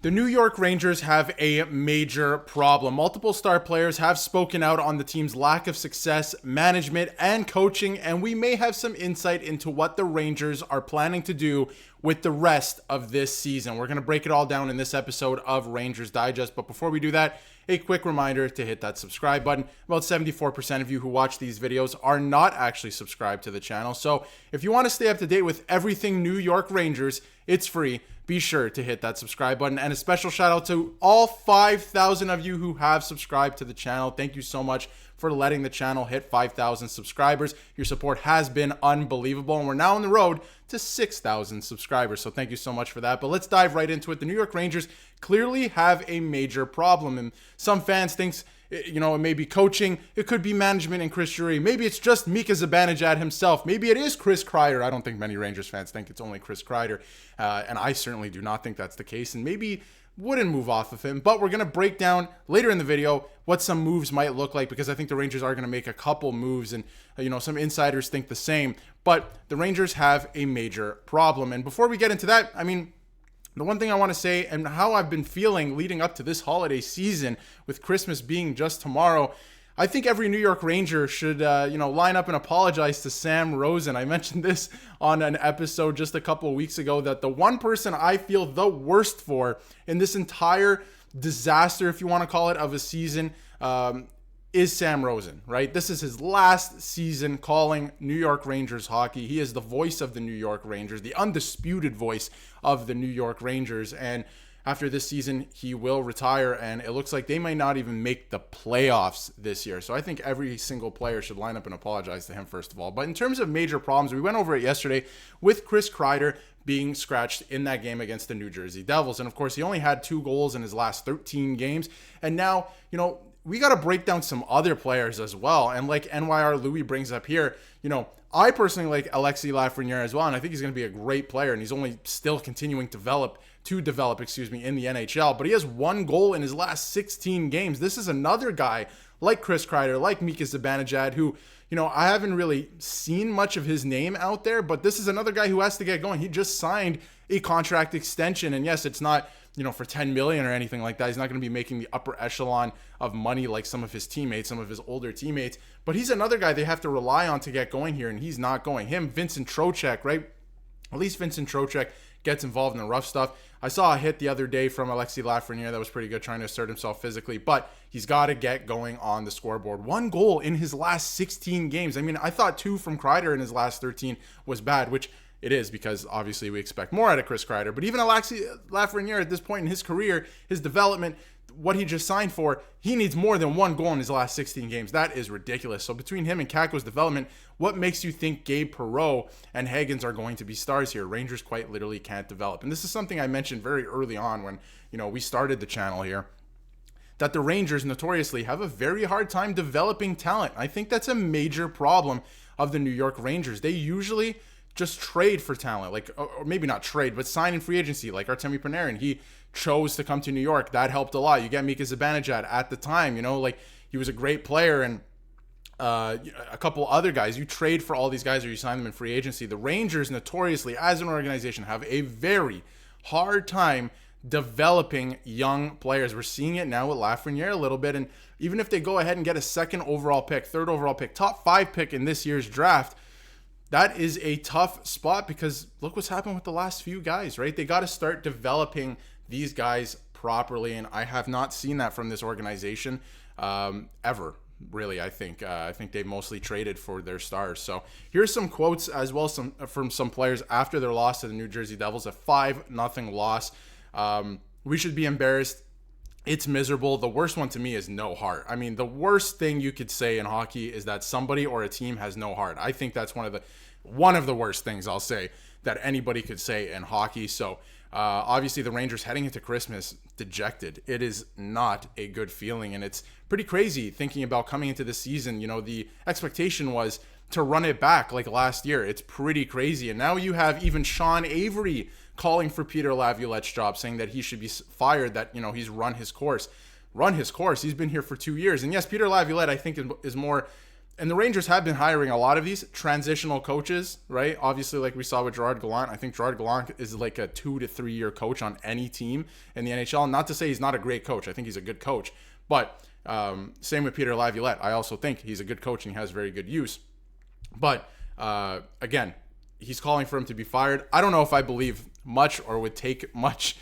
The New York Rangers have a major problem. Multiple star players have spoken out on the team's lack of success, management, and coaching, and we may have some insight into what the Rangers are planning to do with the rest of this season. We're going to break it all down in this episode of Rangers Digest, but before we do that, a quick reminder to hit that subscribe button. About 74% of you who watch these videos are not actually subscribed to the channel, so if you want to stay up to date with everything New York Rangers, it's free. Be sure to hit that subscribe button, and a special shout out to all 5,000 of you who have subscribed to the channel. Thank you so much for letting the channel hit 5,000 subscribers. Your support has been unbelievable, and we're now on the road to 6,000 subscribers. So thank you so much for that. But let's dive right into it. The New York Rangers clearly have a major problem, and some fans think, it may be coaching, it could be management and Chris Drury. Maybe it's just Mika Zibanejad himself. Maybe it is Chris Kreider. I don't think many Rangers fans think it's only Chris Kreider, and I certainly do not think that's the case, and maybe wouldn't move off of him. But we're going to break down later in the video what some moves might look like, because I think the Rangers are going to make a couple moves, and some insiders think the same. But the Rangers have a major problem, and before we get into that, the one thing I want to say, and how I've been feeling leading up to this holiday season, with Christmas being just tomorrow, I think every New York Ranger should, line up and apologize to Sam Rosen. I mentioned this on an episode just a couple of weeks ago, that the one person I feel the worst for in this entire disaster, if you want to call it, of a season, is Sam Rosen, right? This is his last season calling New York Rangers hockey. He is the voice of the New York Rangers, the undisputed voice of the New York Rangers. And after this season, he will retire, and it looks like they might not even make the playoffs this year. So I think every single player should line up and apologize to him, first of all. But in terms of major problems, we went over it yesterday with Chris Kreider being scratched in that game against the New Jersey Devils. And of course, he only had 2 goals in his last 13 games. And now, we got to break down some other players as well. And like NYR Louis brings up here, I personally like Alexis Lafreniere as well, and I think he's going to be a great player, and he's only still continuing to develop in the NHL. But he has 1 goal in his last 16 games. This is another guy like Chris Kreider, like Mika Zibanejad, who, I haven't really seen much of his name out there, but this is another guy who has to get going. He just signed a contract extension, and yes, it's not for $10 million or anything like that. He's not going to be making the upper echelon of money like some of his teammates, some of his older teammates. But he's another guy they have to rely on to get going here, and he's not going. Him, Vincent Trocheck, right? At least Vincent Trocheck gets involved in the rough stuff. I saw a hit the other day from Alexis Lafreniere that was pretty good, trying to assert himself physically, but he's got to get going on the scoreboard. 1 goal in his last 16 games. I thought 2 from Kreider in his last 13 was bad, which it is, because obviously we expect more out of Chris Kreider. But even Alexis Lafreniere at this point in his career, his development, what he just signed for, he needs more than 1 goal in his last 16 games. That is ridiculous. So between him and Kakko's development, what makes you think Gabe Perreault and Hagens are going to be stars here? Rangers quite literally can't develop. And this is something I mentioned very early on when, we started the channel here, that the Rangers notoriously have a very hard time developing talent. I think that's a major problem of the New York Rangers. They usually just trade for talent, or maybe not trade, but sign in free agency, like Artemi Panarin. He chose to come to New York. That helped a lot. You get Mika Zibanejad at the time, he was a great player, and a couple other guys. You trade for all these guys, or you sign them in free agency. The Rangers notoriously, as an organization, have a very hard time developing young players. We're seeing it now with Lafreniere a little bit, and even if they go ahead and get a 2nd overall pick, 3rd overall pick, top 5 pick in this year's draft, that is a tough spot, because look what's happened with the last few guys, right? They got to start developing these guys properly, and I have not seen that from this organization ever, really. I think they've mostly traded for their stars. So here's some quotes as well from some players after their loss to the New Jersey Devils, a 5-0 loss. We should be embarrassed. It's miserable. The worst one to me is no heart. The worst thing you could say in hockey is that somebody or a team has no heart. I think that's one of the worst things I'll say that anybody could say in hockey. So obviously the Rangers heading into Christmas dejected. It is not a good feeling, and it's pretty crazy thinking about coming into the season. The expectation was to run it back like last year. It's pretty crazy. And now you have even Sean Avery calling for Peter Laviolette's job, saying that he should be fired, that, he's run his course. He's been here for 2 years. And yes, Peter Laviolette, I think, is more And the Rangers have been hiring a lot of these transitional coaches, right? Obviously, like we saw with Gerard Gallant, I think Gerard Gallant is like a 2 to 3 year coach on any team in the NHL. Not to say he's not a great coach. I think he's a good coach. But same with Peter Laviolette. I also think he's a good coach and he has very good use. But again, he's calling for him to be fired. I don't know if I believe much or would take much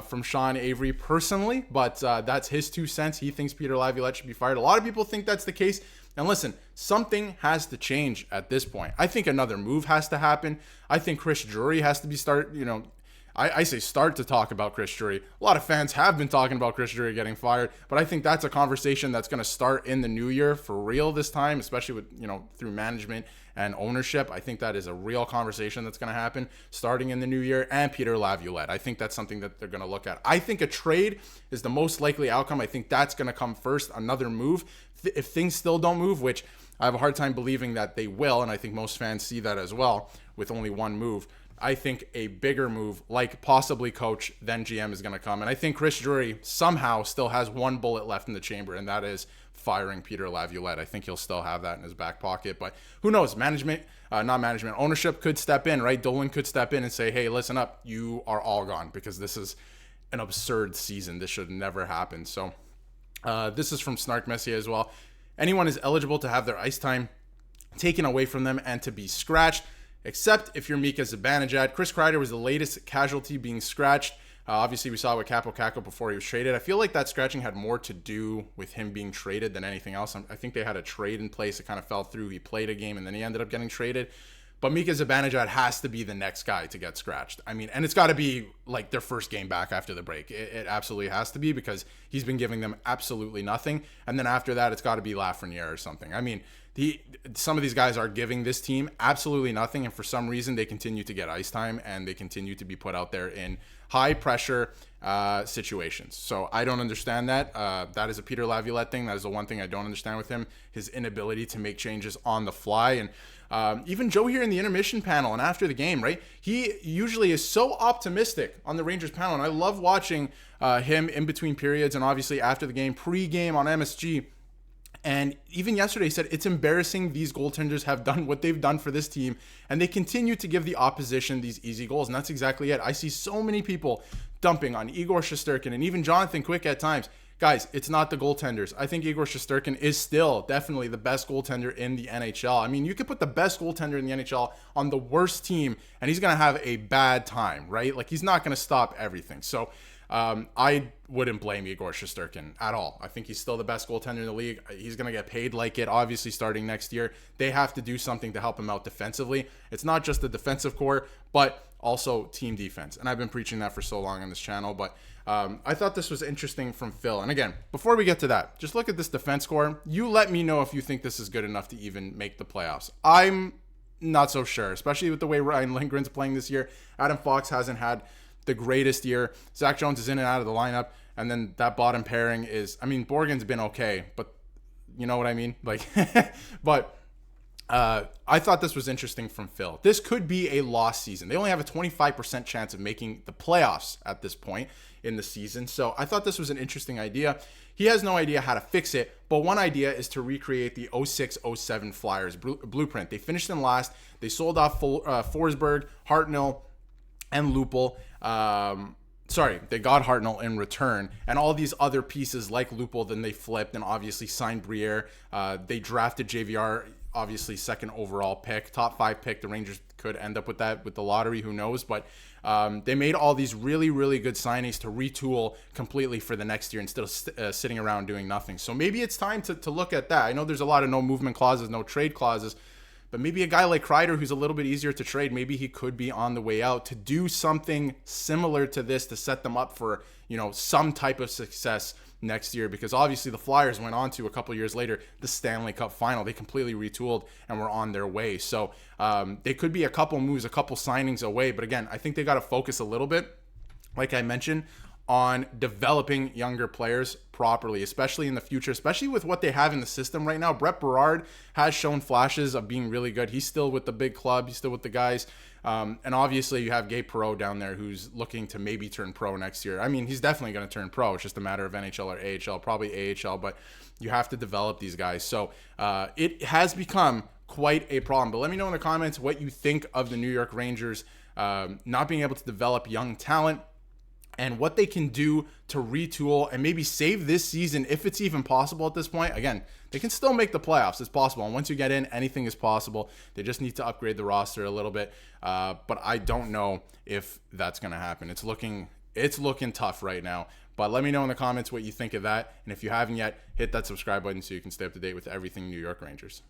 from Sean Avery personally, but that's his 2 cents. He thinks Peter Laviolette should be fired. A lot of people think that's the case. And listen, something has to change at this point. I think another move has to happen. I think Chris Drury has to be I say start to talk about Chris Drury. A lot of fans have been talking about Chris Drury getting fired, but I think that's a conversation that's going to start in the new year for real this time, especially with, through management and ownership. I think that is a real conversation that's going to happen starting in the new year. And Peter Laviolette, I think that's something that they're going to look at. I think a trade is the most likely outcome. I think that's going to come first, another move. If things still don't move, which I have a hard time believing that they will, and I think most fans see that as well with only one move, I think a bigger move, like possibly coach, then GM, is going to come. And I think Chris Drury somehow still has one bullet left in the chamber, and that is firing Peter Laviolette. I think he'll still have that in his back pocket. But who knows? Ownership could step in, right? Dolan could step in and say, hey, listen up. You are all gone because this is an absurd season. This should never happen. So this is from Snark Messier as well. Anyone is eligible to have their ice time taken away from them and to be scratched, except if you're Mika Zibanejad. Chris Kreider was the latest casualty being scratched. Obviously, we saw it with Capo Caco before he was traded. I feel like that scratching had more to do with him being traded than anything else. I think they had a trade in place. It kind of fell through. He played a game, and then he ended up getting traded. But Mika Zibanejad has to be the next guy to get scratched. I mean, and it's got to be like their first game back after the break. It absolutely has to be because he's been giving them absolutely nothing. And then after that, it's got to be Lafreniere or something. I mean, some of these guys are giving this team absolutely nothing. And for some reason, they continue to get ice time and they continue to be put out there in high pressure situations. So I don't understand that. That is a Peter Laviolette thing. That is the one thing I don't understand with him, his inability to make changes on the fly. And even Joe here in the intermission panel and after the game, right? He usually is so optimistic on the Rangers panel. And I love watching him in between periods and obviously after the game, pre-game on MSG. And even yesterday he said it's embarrassing these goaltenders have done what they've done for this team, and they continue to give the opposition these easy goals. And that's exactly it. I see so many people dumping on Igor Shesterkin and even Jonathan Quick at times. Guys, it's not the goaltenders. I think Igor Shesterkin is still definitely the best goaltender in the NHL. I mean, you could put the best goaltender in the NHL on the worst team, and he's going to have a bad time, right? Like, he's not going to stop everything. So I wouldn't blame Igor Shesterkin at all. I think he's still the best goaltender in the league. He's going to get paid like it, obviously, starting next year. They have to do something to help him out defensively. It's not just the defensive core, but also team defense. And I've been preaching that for so long on this channel. But I thought this was interesting from Phil. And again, before we get to that, just look at this defense core. You let me know if you think this is good enough to even make the playoffs. I'm not so sure, especially with the way Ryan Lindgren's playing this year. Adam Fox hasn't had the greatest year. Zach Jones is in and out of the lineup. And then that bottom pairing is, I mean, Borgen's been okay, but you know what I mean? Like, but I thought this was interesting from Phil. This could be a lost season. They only have a 25% chance of making the playoffs at this point in the season. So I thought this was an interesting idea. He has no idea how to fix it, but one idea is to recreate the 06-07 Flyers blueprint. They finished them last. They sold off Forsberg, Hartnell, and Lupul. They got Hartnell in return, and all these other pieces like Lupul, then they flipped and obviously signed Briere. They drafted JVR, obviously second overall pick, top 5 pick. The Rangers could end up with that with the lottery, who knows? But they made all these really, really good signings to retool completely for the next year instead of sitting around doing nothing. So maybe it's time to look at that. I know there's a lot of no movement clauses, no trade clauses, but maybe a guy like Kreider, who's a little bit easier to trade, maybe he could be on the way out to do something similar to this to set them up for, some type of success next year. Because obviously the Flyers went on to, a couple years later, the Stanley Cup final. They completely retooled and were on their way. So they could be a couple moves, a couple signings away. But again, I think they got to focus a little bit, like I mentioned, on developing younger players properly, especially in the future, especially with what they have in the system right now. Brett Berard has shown flashes of being really good. He's still with the big club. He's still with the guys. And obviously you have Gabe Perreault down there who's looking to maybe turn pro next year. I mean, he's definitely going to turn pro. It's just a matter of NHL or AHL, probably AHL, but you have to develop these guys. So it has become quite a problem. But let me know in the comments what you think of the New York Rangers not being able to develop young talent, and what they can do to retool and maybe save this season if it's even possible at this point. Again, they can still make the playoffs. It's possible. And once you get in, anything is possible. They just need to upgrade the roster a little bit. But I don't know if that's going to happen. It's looking tough right now. But let me know in the comments what you think of that. And if you haven't yet, hit that subscribe button so you can stay up to date with everything New York Rangers.